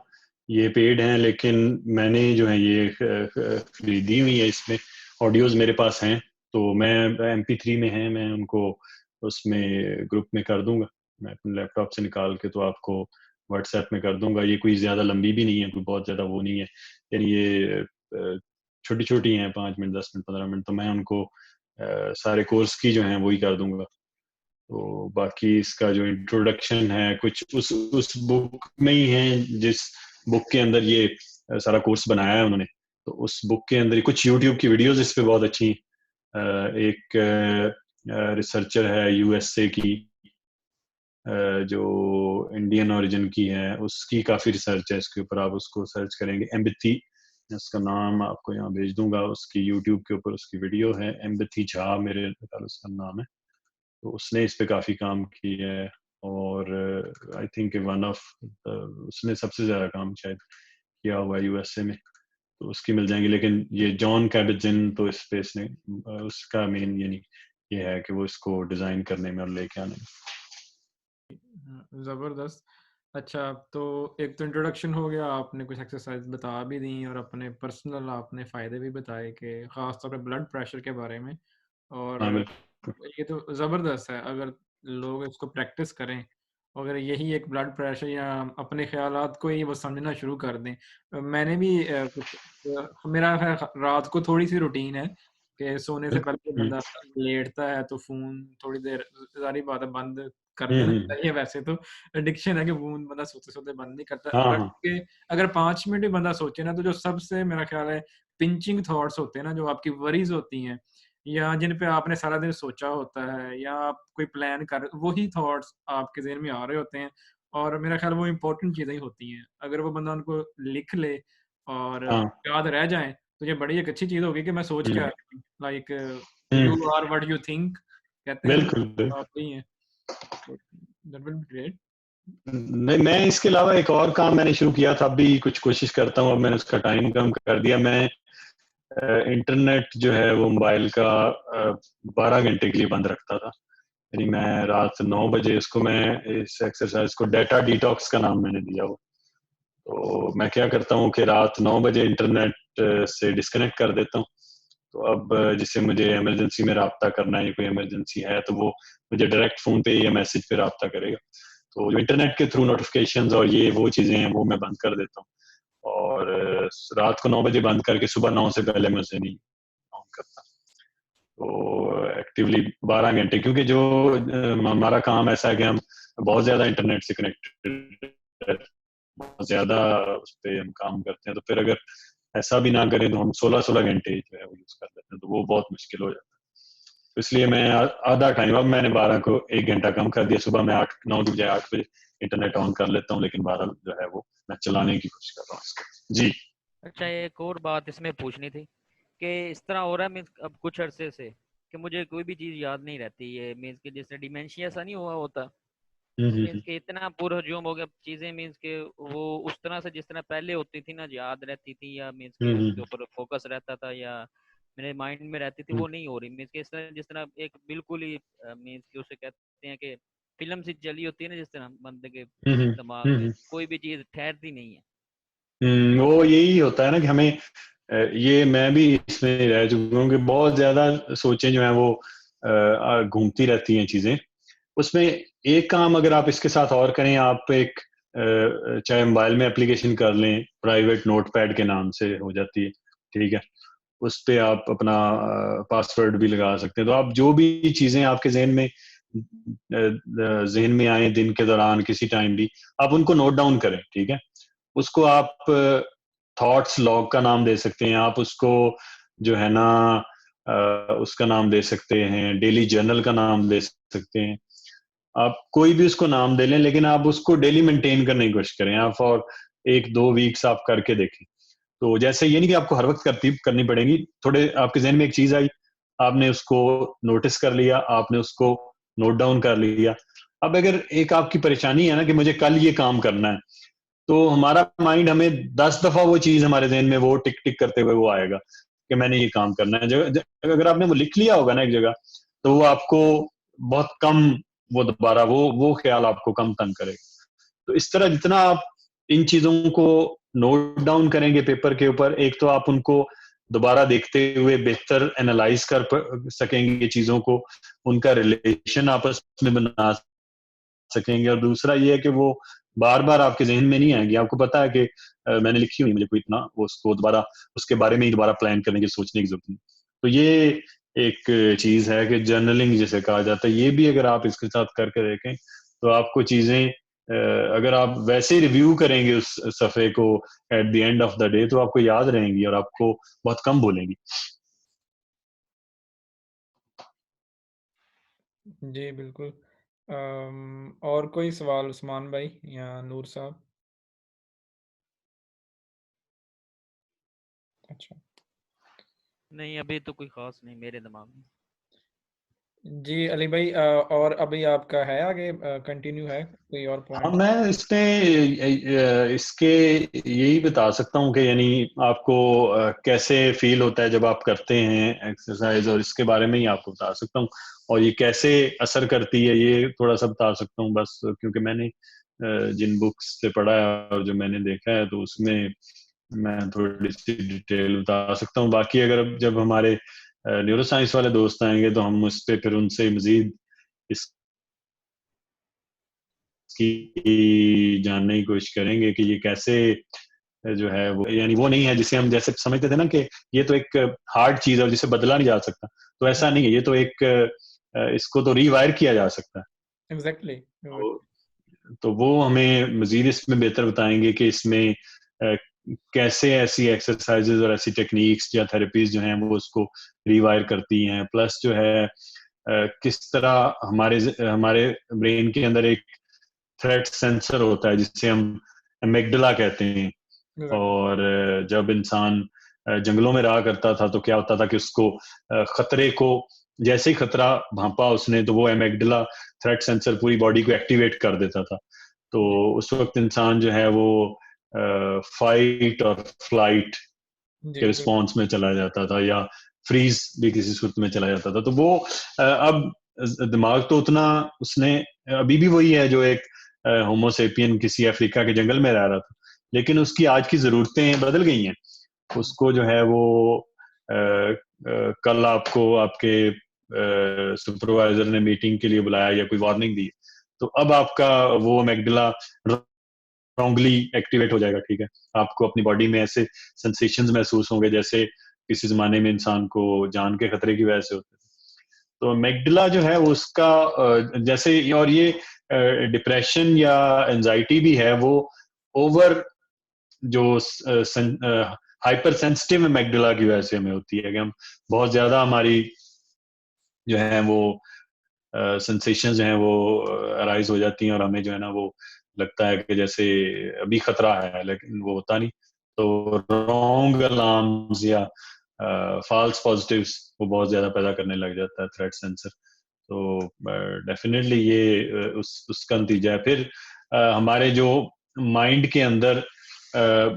Speaker 2: ये पेड है, लेकिन मैंने जो है ये खरीदी हुई है, इसमें ऑडियोज मेरे पास हैं, तो मैं MP3 में है, मैं उनको उसमें ग्रुप में कर दूंगा, मैं अपने लैपटॉप से निकाल के तो आपको व्हाट्सएप में कर दूंगा। ये कोई ज्यादा लंबी भी नहीं है, कोई बहुत ज्यादा वो नहीं है, यानी ये छोटी छोटी हैं, 5 मिनट 10 मिनट 15 मिनट, तो मैं उनको सारे कोर्स की जो है वही कर दूंगा। तो बाकी इसका जो इंट्रोडक्शन है कुछ उस बुक में ही है, जिस बुक के अंदर ये सारा कोर्स बनाया है उन्होंने, तो उस बुक के अंदर कुछ यूट्यूब की वीडियोस इस पे बहुत अच्छी, एक रिसर्चर है USA की, जो इंडियन ओरिजिन की है, उसकी काफी रिसर्च है इसके ऊपर, आप उसको सर्च करेंगे एम्पैथी, उसका नाम आपको यहाँ भेज दूंगा, उसकी यूट्यूब के ऊपर उसकी वीडियो है, एम्पैथी झा मेरे ख्याल उसका नाम है। तो उसने इस पे काफी काम किया है, और आई थिंक वन ऑफ उसने सबसे ज्यादा काम शायद किया हुआ है USA में, तो उसकी मिल जाएंगी। लेकिन ये जॉन कैबेजिन तो इस पे इसने उसका मेन ये नहीं, ये है कि वो इसको डिजाइन करने में और लेके आने में।
Speaker 1: ज़बरदस्त। अच्छा, तो एक तो इंट्रोडक्शन हो गया, आपने कुछ एक्सरसाइज बता भी दी और अपने पर्सनल आपने फ़ायदे भी बताए कि ख़ास तौर पे ब्लड प्रेशर के बारे में, और
Speaker 2: हाँ बिल्कुल।
Speaker 1: ये तो ज़बरदस्त है अगर लोग इसको प्रैक्टिस करें, अगर यही एक ब्लड प्रेशर या अपने ख़यालात को ही वो समझना शुरू कर दें। मैंने भी मेरा है रात को थोड़ी-सी रूटीन है कि सोने से पहले
Speaker 2: हम्म
Speaker 1: बंदा लेटता है तो फ़ोन थोड़ी देर, ज़ाहिर बात है बंद कर देना
Speaker 2: हम्म।
Speaker 1: चाहिए, वैसे तो एडिक्शन है कि फ़ोन बंदा सोते-सोते बंद नहीं करता।
Speaker 2: हाँ
Speaker 1: बट
Speaker 2: हाँ।
Speaker 1: के अगर 5 मिनट भी बंदा सोचे ना, तो जो सबसे मेरा ख़्याल है पिंचिंग थॉट्स होते हैं ना, जो आपकी वरीज़ होती हैं या जिन पे आपने सारा दिन सोचा होता है या आप कोई प्लान कर, वही थॉट्स आपके ज़हन में आ रहे होते हैं, और मेरा ख़्याल वो इम्पोर्टेंट चीज़ें ही होती हैं। अगर वो बंदा उनको लिख ले और
Speaker 2: हाँ।
Speaker 1: याद रह जाएँ, तो ये बड़ी एक अच्छी चीज़ होगी कि मैं सोच क्या
Speaker 2: हम्म
Speaker 1: रहा हूँ। Like
Speaker 2: hmm.
Speaker 1: You are what you think, कहते हैं ना,
Speaker 2: बिल्कुल बिल्कुल।
Speaker 1: आप ही हैं। That will be great.
Speaker 2: नहीं, मैं इसके अलावा एक और काम मैंने शुरू किया था, अभी कुछ कोशिश करता हूँ, अब मैंने उसका टाइम कम कर दिया। मैं इंटरनेट जो है वो मोबाइल का 12 घंटे के लिए बंद रखता था, यानी मैं रात 9 बजे इसको, मैं इस एक्सरसाइज को डेटा डिटॉक्स का नाम मैंने दिया वो। तो मैं क्या करता हूँ कि रात 9 बजे इंटरनेट से डिस्कनेक्ट कर देता हूँ। तो अब जिससे मुझे इमरजेंसी में रब्ता करना है, कोई इमरजेंसी है, तो वो मुझे डायरेक्ट फोन पे या मैसेज पे रब्ता करेगा। तो जो इंटरनेट के थ्रू नोटिफिकेशंस और ये वो चीजें हैं वो मैं बंद कर देता हूँ, और रात को 9 बजे बंद करके सुबह 9 से पहले मैं उसे नहीं ऑन करता। तो एक्टिवली 12 घंटे, क्योंकि जो हमारा काम ऐसा है कि हम बहुत ज्यादा इंटरनेट से कनेक्टेड, बहुत ज्यादा उस पर हम काम करते हैं, तो फिर अगर ऐसा भी ना करें तो हम 16-16 घंटे जो है वो यूज कर लेते हैं, तो वो बहुत मुश्किल हो जाता है। तो इसलिए मैं आधा टाइम, अब मैंने 12 को 1 घंटा कम कर दिया। सुबह मैं 8-9 बजे 8 बजे इंटरनेट ऑन कर लेता हूँ, लेकिन 12 जो है वो मैं चलाने की कोशिश कर रहा हूँ इसको। जी।
Speaker 3: अच्छा, एक और बात इसमें पूछनी थी कि इस तरह हो रहा है मीन्स अब कुछ अरसे से कि मुझे कोई भी चीज़ याद नहीं रहती है, मीन्स के जैसे डिमेंशिया सा नहीं हुआ होता, मीन्स के इतना पूरा हजूम हो गया चीज़ें, मीन्स के वो उस तरह से जिस तरह पहले होती थी ना, याद रहती थी या मीन्स के उसके ऊपर फोकस रहता था या मेरे माइंड में रहती थी, वो नहीं हो रही। मीन्स के इस तरह जिस तरह एक बिल्कुल ही मीन्स के उसे कहते हैं कि फिल्म सी चली होती है ना, जिस तरह बंदे के दिमाग में कोई भी चीज़ ठहरती नहीं है।
Speaker 2: वो यही होता है ना कि हमें ये मैं भी इसमें रह चुका हूँ कि बहुत ज्यादा सोचें जो है वो घूमती रहती हैं चीजें। उसमें एक काम अगर आप इसके साथ और करें, आप एक चाहे मोबाइल में एप्लीकेशन कर लें, प्राइवेट नोटपैड के नाम से हो जाती है, ठीक है। उस पे आप अपना पासवर्ड भी लगा सकते हैं। तो आप जो भी चीजें आपके जहन में आए दिन के दौरान किसी टाइम भी, आप उनको नोट डाउन करें, ठीक है। उसको आप थॉट्स लॉग का नाम दे सकते हैं, आप उसको जो है ना उसका नाम दे सकते हैं, डेली जर्नल का नाम दे सकते हैं। आप कोई भी उसको नाम दे लें, लेकिन आप उसको डेली मेंटेन करने की कोशिश करें। आप फॉर 1-2 वीक्स आप करके देखें। तो जैसे ये नहीं कि आपको हर वक्त करनी पड़ेगी, थोड़े आपके जहन में एक चीज आई, आपने उसको नोटिस कर लिया, आपने उसको नोट डाउन कर लिया। अब अगर एक आपकी परेशानी है ना कि मुझे कल ये काम करना है, तो हमारा माइंड हमें 10 दफा वो चीज हमारे जहन में वो टिक टिक करते हुए वो आएगा कि मैंने ये काम करना है। अगर आपने वो लिख लिया होगा ना एक जगह, तो वो आपको बहुत कम, वो दोबारा वो ख्याल आपको कम तंग करेगा। तो इस तरह जितना आप इन चीजों को नोट डाउन करेंगे पेपर के ऊपर, एक तो आप उनको दोबारा देखते हुए बेहतर एनालाइज कर सकेंगे चीजों को, उनका रिलेशन आपस में बना सकेंगे, और दूसरा ये है कि वो बार बार आपके जहन में नहीं आएंगी। आपको पता है कि मैंने लिखी हुई, मुझे कोई इतना वो उसको दोबारा उसके बारे में ही दोबारा प्लान करने की सोचने की जरूरत नहीं। तो ये एक चीज है कि जर्नलिंग जिसे कहा जाता है, ये भी अगर आप इसके साथ करके देखें तो आपको चीजें अगर आप वैसे ही रिव्यू करेंगे उस सफे को at the end of the day, तो आपको याद रहेंगी और आपको बहुत कम बोलेंगी।
Speaker 1: जी, बिल्कुल। और कोई सवाल उस्मान भाई या नूर साहब? अच्छा।
Speaker 3: नहीं, अभी तो कोई खास नहीं मेरे दिमाग में।
Speaker 1: जी, अली भाई, और अभी आपका है आगे कंटिन्यू है कोई और
Speaker 2: हाँ,
Speaker 1: पॉइंट?
Speaker 2: मैं इसके यही बता सकता हूँ कि यानी आपको कैसे फील होता है जब आप करते हैं एक्सरसाइज, और इसके बारे में ही आपको बता सकता हूँ। और ये कैसे असर करती है ये थोड़ा सा बता सकता हूँ बस, क्योंकि मैंने जिन बुक्स से पढ़ा है और जो मैंने देखा है, तो उसमें मैं थोड़ी सी डिटेल बता सकता हूँ। बाकी अगर जब हमारे न्यूरो साइंस वाले दोस्त आएंगे तो हम उस पर फिर उनसे मजीद की जानने की कोशिश करेंगे कि ये कैसे जो है वो, यानी वो नहीं है जिसे हम जैसे समझते थे ना कि ये तो एक हार्ड चीज है और जिसे बदला नहीं जा सकता। तो ऐसा नहीं है, ये तो एक इसको तो रीवायर किया जा सकता है।
Speaker 1: एग्जैक्टली।
Speaker 2: तो वो हमें मजीद इसमें बेहतर बताएंगे कि इसमें कैसे ऐसी एक्सरसाइजेज और ऐसी टेक्निक्स या थेरेपीज जो हैं वो उसको रीवायर करती हैं। प्लस जो है किस तरह हमारे हमारे ब्रेन के अंदर एक थ्रेट सेंसर होता है जिसे हम एमिगडाला कहते हैं। और जब इंसान जंगलों में रहा करता था तो क्या होता था कि उसको खतरे को, जैसे ही खतरा भांपा उसने, तो वो एमिगडाला थ्रेट सेंसर पूरी बॉडी को एक्टिवेट कर देता था। तो उस वक्त इंसान जो है वो फाइट और फ्लाइट के
Speaker 1: जी,
Speaker 2: रिस्पॉन्स में चला जाता था, या फ्रीज भी किसी सूरत में चला जाता था। तो वो अब दिमाग तो उतना उसने अभी भी वही है जो एक होमोसेपियन किसी अफ्रीका के जंगल में रह रहा था, लेकिन उसकी आज की जरूरतें बदल गई हैं। उसको जो है वो कल आपको आपके सुपरवाइजर ने मीटिंग के लिए बुलाया या कोई वार्निंग दी, तो अब आपका वो मैगडला स्ट्रांगली एक्टिवेट हो जाएगा, ठीक है। आपको अपनी बॉडी में ऐसे सेंसेशंस महसूस होंगे जैसे किसी जमाने में इंसान को जान के खतरे की वजह से होते थे। तो मैगडला जो है उसका जैसे, और ये डिप्रेशन या एंजाइटी भी है, वो ओवर जो हाइपर सेंसिटिव मैगडला की वजह से हमें होती है कि हम बहुत ज्यादा हमारी जो है वो सेंसेशन जो है वो अराइज हो जाती हैं और हमें जो है ना वो लगता है कि जैसे अभी खतरा है, लेकिन वो होता नहीं। तो रॉन्ग अलार्म्स या फॉल्स पॉजिटिव्स वो बहुत ज्यादा पैदा करने लग जाता है थ्रेट सेंसर। तो डेफिनेटली ये उसका नतीजा है। फिर हमारे जो माइंड के अंदर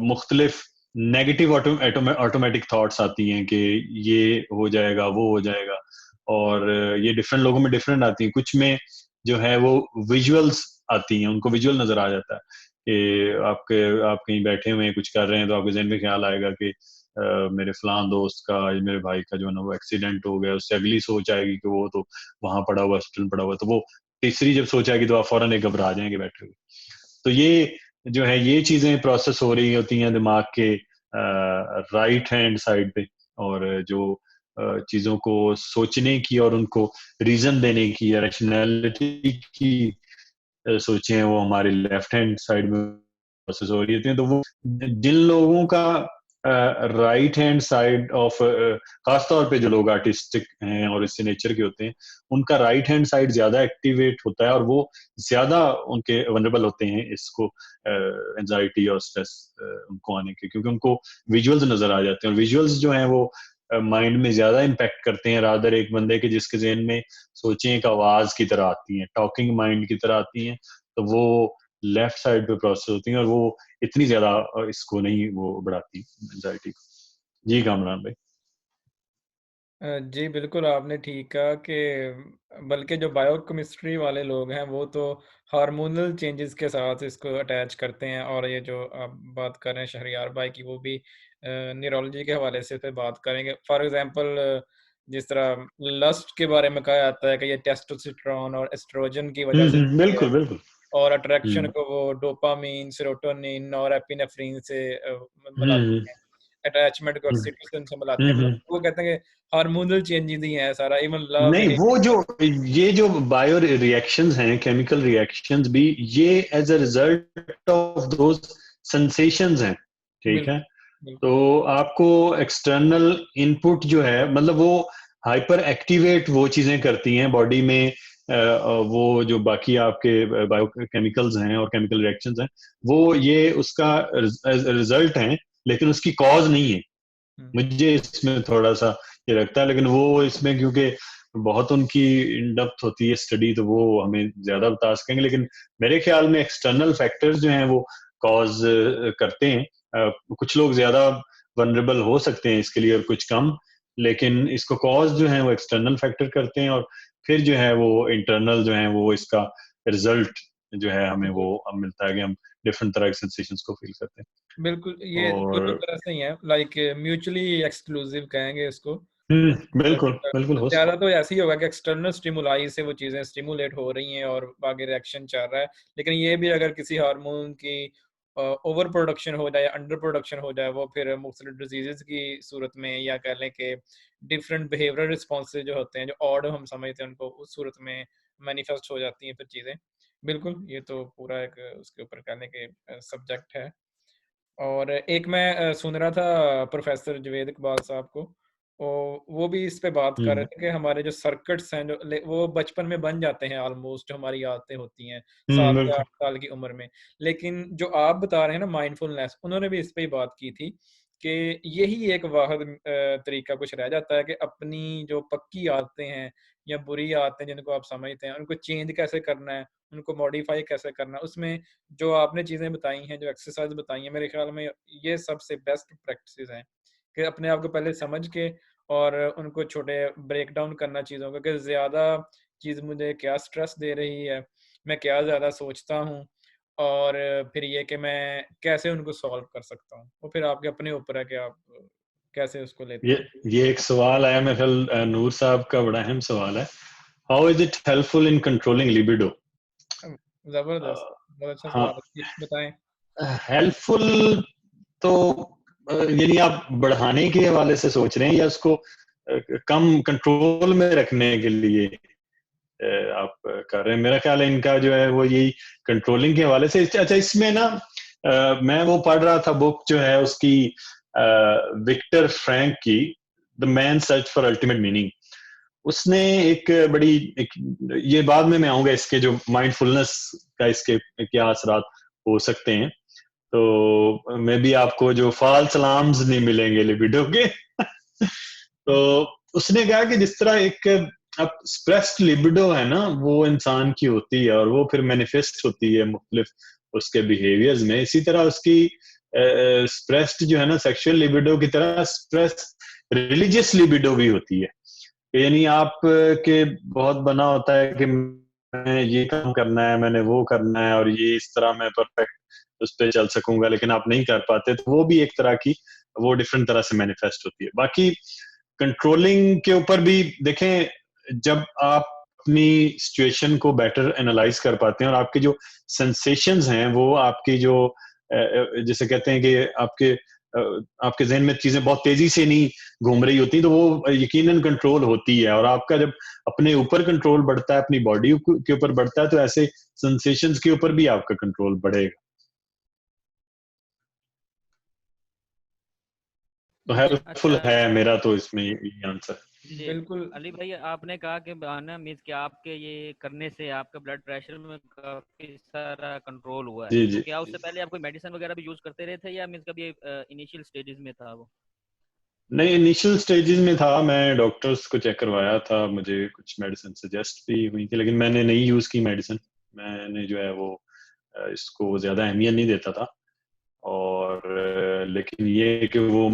Speaker 2: मुख्तलिफ नेगेटिव ऑटोमेटिक थॉट्स आती हैं कि ये हो जाएगा, वो हो जाएगा, और ये डिफरेंट लोगों में डिफरेंट आती हैं। कुछ में जो है वो विजुअल्स आती हैं, उनको विजुअल नजर आ जाता है कि आप कहीं बैठे हुए हैं, कुछ कर रहे हैं, तो आपके जहन में ख्याल आएगा कि मेरे फलान दोस्त का, मेरे भाई का जो है ना वो एक्सीडेंट हो गया। उससे अगली सोच आएगी कि वो तो वहां पड़ा हुआ, हॉस्पिटल पड़ा हुआ। तो वो तीसरी जब सोच आएगी तो आप फौरन एक घबरा जाएंगे बैठे हुए। तो ये जो है ये चीजें प्रोसेस हो रही होती हैं दिमाग के राइट हैंड साइड पे, और जो चीजों को सोचने की और उनको रीजन देने की या रैशनैलिटी की सोचें, वो हमारी लेफ्ट हैंड साइड में प्रोसेस हो रही थी। तो वो जिन लोगों का राइट हैंड साइड ऑफ, खासतौर पे जो लोग आर्टिस्टिक हैं और इससे नेचर के होते हैं, उनका राइट हैंड साइड ज्यादा एक्टिवेट होता है और वो ज्यादा उनके वनरेबल होते हैं इसको एंजाइटी और स्ट्रेस उनको आने के, क्योंकि उनको विजुअल्स नजर आ जाते हैं। और विजुअल्स जो हैं वो माइंड में ज्यादा इम्पैक्ट करते हैं रादर एक बंदे के जिसके जहन में सोचें एक आवाज की तरह आती हैं, टॉकिंग माइंड की तरह आती हैं। तो वो लेफ्ट साइड पे प्रोसेस होती हैं और वो इतनी ज्यादा इसको नहीं वो बढ़ाती एंजाइटी को। जी कामरान भाई।
Speaker 1: जी बिल्कुल आपने ठीक कहा कि बल्कि जो बायोकेमिस्ट्री वाले लोग हैं वो तो हार्मोनल चेंजेस के साथ इसको अटैच करते हैं, और ये जो आप बात कर रहे हैं शहरियार भाई की, वो भी न्यूरोलॉजी के हवाले से पे बात करेंगे। फॉर एग्जांपल जिस तरह लस्ट के बारे में कहा जाता है कि ये टेस्टोस्टेरोन और एस्ट्रोजन की वजह से होती है,
Speaker 2: बिल्कुल बिल्कुल।
Speaker 1: और अट्रैक्शन
Speaker 2: हम्म
Speaker 1: को वो डोपामीन, सेरोटोनिन और एपिनेफ्रिन से
Speaker 2: हम्म
Speaker 1: मिलाते हैं। अटैचमेंट को
Speaker 2: हम्म
Speaker 1: ऑक्सीटोसिन से मिलाते हैं।
Speaker 2: हम्म।
Speaker 1: वो कहते हैं कि हार्मोनल चेंजेस ही है सारा, इवन लव
Speaker 2: नहीं,
Speaker 1: हेट।
Speaker 2: वो जो ये जो बायो रिएक्शंस हैं, केमिकल रिएक्शंस भी, ये as a result of those sensations हैं। ठीक है।
Speaker 1: बिल्कुल
Speaker 2: तो
Speaker 1: बिल्कुल।
Speaker 2: आपको एक्सटर्नल इनपुट जो है, मतलब वो हाइपर एक्टिवेट वो चीजें करती हैं बॉडी में। वो जो बाकी आपके बायोकेमिकल्स हैं और केमिकल रिएक्शंस हैं, वो ये उसका रिजल्ट हैं, लेकिन उसकी कॉज नहीं है। मुझे इसमें थोड़ा सा ये लगता है, लेकिन वो इसमें क्योंकि बहुत उनकी इन डेप्थ होती है स्टडी, तो वो हमें ज्यादा बता सकेंगे। लेकिन मेरे ख्याल में एक्सटर्नल फैक्टर्स जो हैं वो कॉज करते हैं। कुछ लोग ज्यादा वनरेबल हो सकते हैं इसके लिए और कुछ कम, लेकिन इसको कॉज जो है वो एक्सटर्नल फैक्टर करते हैं, और फिर जो है वो इंटरनल जो है वो इसका रिजल्ट जो है हमें वो अब मिलता है कि हम डिफरेंट तरह के सेंसेशंस को फील करते
Speaker 1: बिल्कुल
Speaker 2: हैं।
Speaker 1: ये दोनों
Speaker 2: और
Speaker 1: तरह से ही है, लाइक म्यूचुअली एक्सक्लूसिव कहेंगे इसको।
Speaker 2: बिल्कुल बिल्कुल हो
Speaker 1: ज्यादा
Speaker 2: सकता
Speaker 1: तो ऐसे ही होगा कि एक्सटर्नल स्टिमुलाई से वो चीजें स्टिमुलेट हो रही हैं और आगे रिएक्शन चल रहा है। लेकिन ये भी अगर किसी हार्मोन की ओवर प्रोडक्शन हो जाए, अंडर प्रोडक्शन हो जाए, वो फिर मुख्तलिफ डिजीजेस की सूरत में, या कह लें कि डिफरेंट बिहेवियरल रिस्पॉन्सेज जो होते हैं, जो ऑड हम समझते हैं, उनको उस सूरत में मैनिफेस्ट हो जाती हैं फिर चीज़ें। बिल्कुल ये तो पूरा एक उसके ऊपर कहने के सब्जेक्ट है। और एक मैं सुन रहा था प्रोफेसर जावेद इकबाल साहब को, वो भी इस पे बात कर रहे थे कि हमारे जो सर्किट्स हैं जो वो बचपन में बन जाते हैं ऑलमोस्ट, हमारी आदतें होती हैं 7 या
Speaker 2: बिल्कुल।
Speaker 1: 8 साल की उम्र में। लेकिन जो आप बता रहे हैं ना माइंडफुलनेस, उन्होंने भी इस पे ही बात की थी कि यही एक वाहिद तरीका कुछ रह जाता है कि अपनी जो पक्की आदतें हैं या बुरी आदतें जिनको आप समझते हैं, उनको चेंज कैसे करना है, उनको मॉडिफाई कैसे करना है। उसमें जो आपने चीज़ें बताई हैं, जो एक्सरसाइज बताई हैं, मेरे ख्याल में ये सबसे बेस्ट प्रैक्टिसेस हैं कि अपने आप को पहले समझ के और उनको छोटे ब्रेक डाउन करना चीज़ों को, कि ज़्यादा चीज़ मुझे क्या स्ट्रेस दे रही है, मैं क्या ज़्यादा सोचता हूँ, और फिर ये कि मैं कैसे उनको सॉल्व कर सकता हूँ। वो फिर आपके अपने ऊपर है कि आप कैसे उसको लेते
Speaker 2: ये
Speaker 1: हैं।
Speaker 2: ये एक सवाल आया मेरे ख्याल, नूर साहब का बड़ा अहम सवाल है। How is it helpful in controlling libido?
Speaker 1: ज़बरदस्त, बहुत अच्छा
Speaker 2: हाँ,
Speaker 1: सवाल है जी, बताएं।
Speaker 2: हेल्पफुल तो यानी आप बढ़ाने के हवाले से सोच रहे हैं या उसको कम कंट्रोल में रखने के लिए आप कर रहे हैं? मेरा ख्याल है इनका जो है वो यही कंट्रोलिंग के हवाले से। अच्छा, इसमें ना मैं वो पढ़ रहा था बुक जो है उसकी, विक्टर फ्रैंक की, the man search for ultimate meaning. उसने एक बड़ी एक, ये बाद में मैं आऊंगा इसके जो माइंडफुलनेस का इसके क्या असरात हो सकते हैं, तो मे भी आपको जो फॉल्स अलार्म्स नहीं मिलेंगे लिबिडो के। तो उसने कहा कि जिस तरह एक अब स्प्रेस्ड लिबिडो है ना, वो इंसान की होती है और वो फिर मैनिफेस्ट होती है मुख्तलिफ उसके बिहेवियर्स में, इसी तरह उसकी स्प्रेस्ड जो है ना सेक्सुअल लिबिडो की तरह स्प्रेस्ड रिलीजियस लिबिडो भी होती है। यानी आप के बहुत बना होता है कि मैं ये काम करना है, मैंने वो करना है, और ये इस तरह मैं परफेक्ट उस पर चल सकूंगा, लेकिन आप नहीं कर पाते, तो वो भी एक तरह की, वो डिफरेंट तरह से मैनिफेस्ट होती है। बाकी कंट्रोलिंग के ऊपर भी देखें, जब आप अपनी सिचुएशन को बेटर एनालाइज कर पाते हैं और आपके जो सेंसेशंस हैं वो आपकी जो जैसे कहते हैं कि आपके जहन में चीजें बहुत तेजी से नहीं घूम रही होती, तो वो यकीनन कंट्रोल होती है। और आपका जब अपने ऊपर कंट्रोल बढ़ता है, अपनी बॉडी के ऊपर बढ़ता है, तो ऐसे सेंसेशंस के ऊपर भी आपका कंट्रोल बढ़ेगा। तो हेल्पफुल
Speaker 3: अच्छा
Speaker 2: है मेरा तो इसमें ये आंसर।
Speaker 3: जी
Speaker 1: बिल्कुल।
Speaker 3: अली भाई, आपने कहा कि ना मीन्स कि आपके ये करने से आपका ब्लड प्रेशर में काफी सारा कंट्रोल हुआ है,
Speaker 2: जी
Speaker 3: तो
Speaker 2: जी।
Speaker 3: क्या उससे पहले आप कोई मेडिसिन वगैरह भी यूज करते रहे थे, या मीन्स कभी इनिशियल स्टेजेस में था वो?
Speaker 2: नहीं, इनिशियल स्टेजेस में था, मैं डॉक्टर्स को चेक करवाया था, मुझे कुछ मेडिसिन सजेस्ट भी हुई थी, लेकिन मैंने नहीं यूज की मेडिसिन। मैंने जो है वो इसको ज्यादा अहमियत नहीं देता था। और लेकिन ये कि वो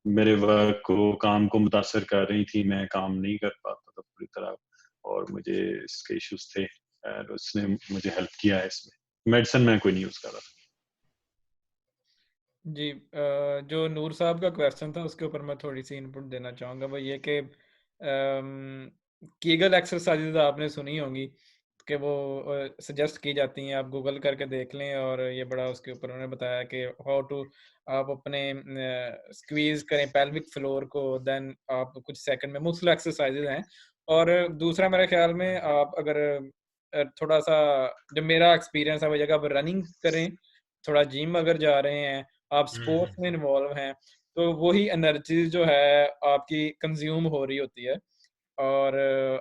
Speaker 2: मेरे वर्क को, काम को मुतासर कर रही थी, मैं काम नहीं कर पाता था पूरी तरह, और मुझे इसके इश्यूज थे, और उसने मुझे हेल्प किया है इसमें। मेडिसिन मैं कोई नहीं यूज कर रहा था।
Speaker 1: जी, जो नूर साहब का क्वेश्चन था उसके ऊपर मैं थोड़ी सी इनपुट देना चाहूँगा। वो ये कि कीगल एक्सरसाइजेज आपने सुनी होंगी कि वो सजेस्ट की जाती हैं, आप गूगल करके देख लें। और ये बड़ा उसके ऊपर उन्होंने बताया कि हाउ टू आप अपने स्क्वीज करें पेल्विक फ्लोर को, देन आप कुछ सेकंड में मुख्तलिफ एक्सरसाइजेज हैं। और दूसरा मेरे ख्याल में आप अगर थोड़ा सा, जो मेरा एक्सपीरियंस है वो जगह आप रनिंग करें, थोड़ा जिम अगर जा रहे हैं, आप स्पोर्ट्स में इन्वॉल्व हैं, तो वही एनर्जी जो है आपकी कंज्यूम हो रही होती है, और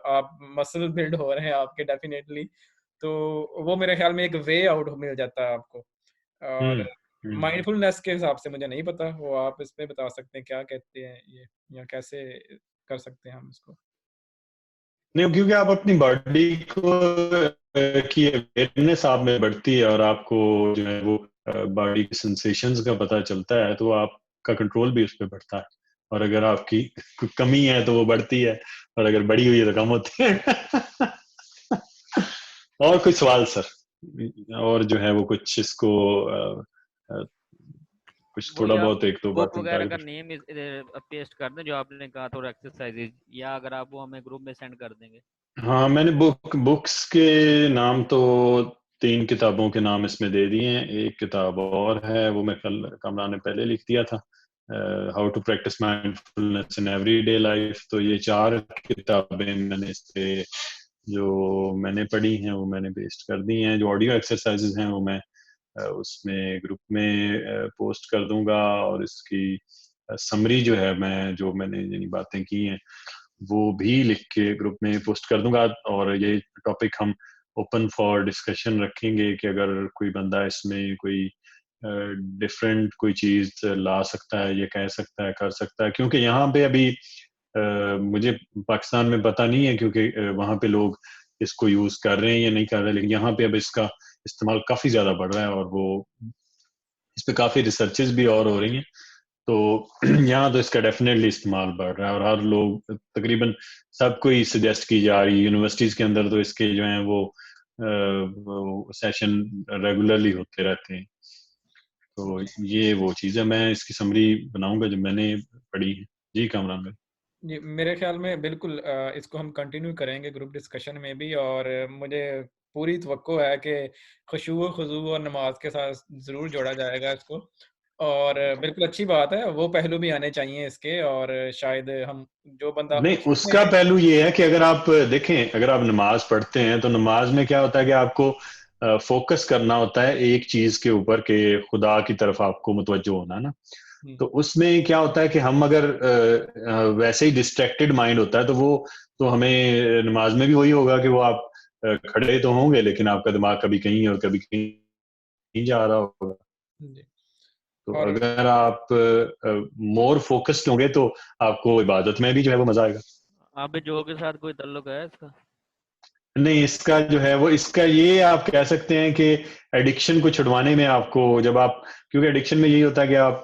Speaker 1: आप मसल बिल्ड हो रहे हैं आपके डेफिनेटली। तो वो मेरे ख्याल में एक वे आउट मिल जाता है आपको। और
Speaker 2: हम्म हम्म।
Speaker 1: माइंडफुलनेस के हिसाब से मुझे नहीं पता, वो आप इसमें बता सकते हैं क्या कहते हैं ये, या कैसे कर सकते हैं हम इसको।
Speaker 2: नहीं, क्योंकि आप अपनी बॉडी को की अवेयरनेस आप में बढ़ती है, और आपको जो है वो बॉडी के सेंसेशंस का पता चलता है, तो आपका कंट्रोल भी उस पर बढ़ता है। और अगर आपकी कमी है तो वो बढ़ती है, और अगर बढ़ी हुई है तो कम होती है। और कुछ सवाल सर, और जो है वो कुछ इसको अ, कुछ
Speaker 3: वही
Speaker 2: थोड़ा
Speaker 3: आप
Speaker 2: बहुत एक दो
Speaker 3: बुक
Speaker 2: बातें
Speaker 3: वगैरह
Speaker 2: बता
Speaker 3: का
Speaker 2: के।
Speaker 3: नेम पेस्ट कर दें जो आपने कहा, थोड़ा एक्सरसाइजेज, या अगर आप वो हमें ग्रुप में सेंड कर देंगे।
Speaker 2: हाँ, मैंने बुक्स के नाम तो 3 किताबों के नाम इसमें दे दिए हैं। एक किताब और है, वो मैं कल कमरा ने पहले लिख दिया था, how to practice mindfulness in everyday life. तो ये 4 किताबें मैंने इससे जो मैंने पढ़ी हैं वो मैंने पेस्ट कर दी हैं। जो ऑडियो एक्सरसाइजेज हैं वो मैं उसमें ग्रुप में पोस्ट कर दूंगा, और इसकी समरी जो है, मैं जो मैंने यानी बातें की हैं वो भी लिख के ग्रुप में पोस्ट कर दूंगा। और ये टॉपिक हम ओपन फॉर डिस्कशन रखेंगे कि अगर कोई बंदा इसमें कोई डिफरेंट कोई चीज ला सकता है, ये कह सकता है, कर सकता है। क्योंकि यहाँ पे अभी मुझे पाकिस्तान में पता नहीं है, क्योंकि वहाँ पे लोग इसको यूज कर रहे हैं या नहीं कर रहे हैं, लेकिन यहाँ पे अब इसका इस्तेमाल काफी ज्यादा बढ़ रहा है, और वो इस पे काफी रिसर्चेस भी और हो रही हैं। तो यहाँ तो इसका डेफिनेटली इस्तेमाल बढ़ रहा है, और हर लोग तकरीबन सबको ही सजेस्ट की जा रही है। यूनिवर्सिटीज के अंदर तो इसके जो हैं वो सेशन रेगुलरली होते रहते हैं। तो ये वो चीज़ है, मैं इसकी समरी बनाऊंगा जो मैंने पढ़ी है। जी कामरान भाई।
Speaker 1: जी, मेरे ख्याल में बिल्कुल इसको हम कंटिन्यू करेंगे ग्रुप डिस्कशन में भी। और मुझे पूरी तवक्को है कि खुशू व खुजू और नमाज के साथ ज़रूर जोड़ा जाएगा इसको। और बिल्कुल अच्छी बात है, वो पहलू भी आने चाहिए इसके। और शायद हम जो बंदा
Speaker 2: नहीं,
Speaker 1: खुशी
Speaker 2: उसका
Speaker 1: में,
Speaker 2: पहलू ये है कि अगर आप देखें, अगर आप नमाज पढ़ते हैं तो नमाज में क्या होता है कि आपको फोकस करना होता है एक चीज के ऊपर, कि खुदा की तरफ आपको मुतवज्जो होना है ना। तो उसमें क्या होता है कि हम अगर वैसे ही डिस्ट्रैक्टेड माइंड होता है, तो वो तो हमें नमाज में भी वही होगा कि वो आप खड़े तो होंगे लेकिन आपका दिमाग कभी कहीं और कभी कहीं जा रहा होगा। तो
Speaker 1: और
Speaker 2: अगर आप मोर फोकस्ड होंगे तो आपको इबादत में भी जो है वो मजा आएगा।
Speaker 3: आप जो के साथ कोई ताल्लुक है इसका?
Speaker 2: नहीं, इसका जो है वो इसका ये आप कह सकते हैं कि एडिक्शन को छुड़वाने में आपको, जब आप, क्योंकि एडिक्शन में यही होता है कि आप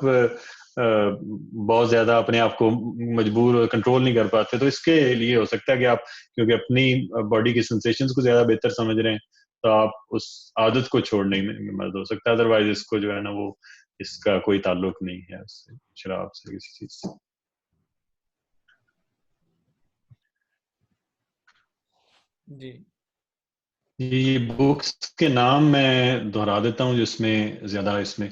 Speaker 2: बहुत ज्यादा अपने आप को मजबूर कंट्रोल नहीं कर पाते, तो इसके लिए हो सकता है कि आप क्योंकि अपनी बॉडी की सेंसेशंस को ज्यादा बेहतर समझ रहे हैं, तो आप उस आदत को छोड़ने में मदद हो सकता है। अदरवाइज इसको जो है ना वो, इसका कोई ताल्लुक नहीं है उससे, शराब से, किसी चीज से।
Speaker 1: जी
Speaker 2: ये बुक्स के नाम मैं दोहरा देता हूँ जिसमें ज्यादा इसमें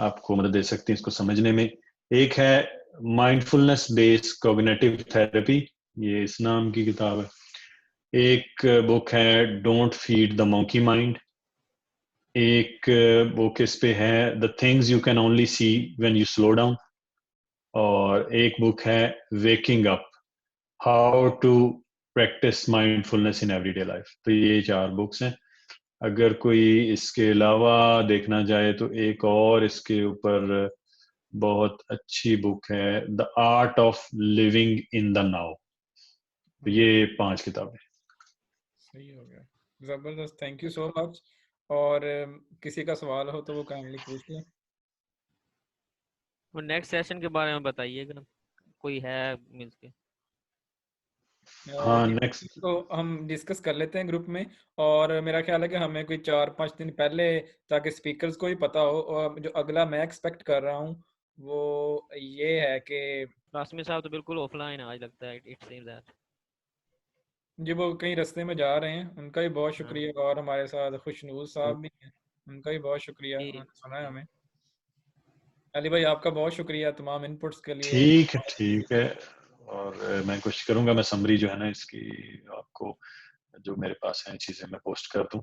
Speaker 2: आपको मदद दे सकती है इसको समझने में। एक है माइंडफुलनेस बेस्ड कॉग्निटिव थेरेपी, ये इस नाम की किताब है। एक बुक है don't feed the monkey mind. एक बुक इस पे है the things you can only see when you slow down. और एक बुक है waking up, how to practice mindfulness in everyday life. तो ये 4 बुक्स हैं। अगर कोई इसके अलावा देखना चाहे तो एक और इसके ऊपर बहुत अच्छी बुक है, the art of living in the now. तो ये 5 किताबें।
Speaker 1: सही हो गया, जबरदस्त, थैंक यू सो मच। और किसी का सवाल हो तो वो काइंडली पूछ लें।
Speaker 3: और नेक्स्ट सेशन के बारे में बताइएगा, कोई है मीन्स के?
Speaker 2: हाँ, नेक्स्ट।
Speaker 1: नेक्स्ट तो हम डिस्कस कर लेते हैं ग्रुप में। और मेरा ख्याल है कि हमें कोई 4-5 दिन पहले, ताकि स्पीकर्स को भी पता हो। और जो अगला मैं एक्सपेक्ट कर रहा हूँ वो ये है कि
Speaker 3: कासमी साहब तो बिल्कुल ऑफलाइन आज लगता है, इट सीम्स दैट।
Speaker 1: जी वो कहीं रास्ते में जा रहे हैं, उनका भी बहुत
Speaker 3: हाँ
Speaker 1: शुक्रिया। और हमारे साथ खुशनूर साहब भी हैं, उनका भी बहुत शुक्रिया,
Speaker 3: जी
Speaker 1: उन्होंने सुना है
Speaker 3: जी।
Speaker 1: हमें। अली भाई आपका बहुत शुक्रिया तमाम इनपुट्स के लिए।
Speaker 2: ठीक है, ठीक है। और मैं कोशिश करूंगा मैं समरी जो है ना इसकी आपको, जो मेरे पास है चीजें मैं पोस्ट कर दूं।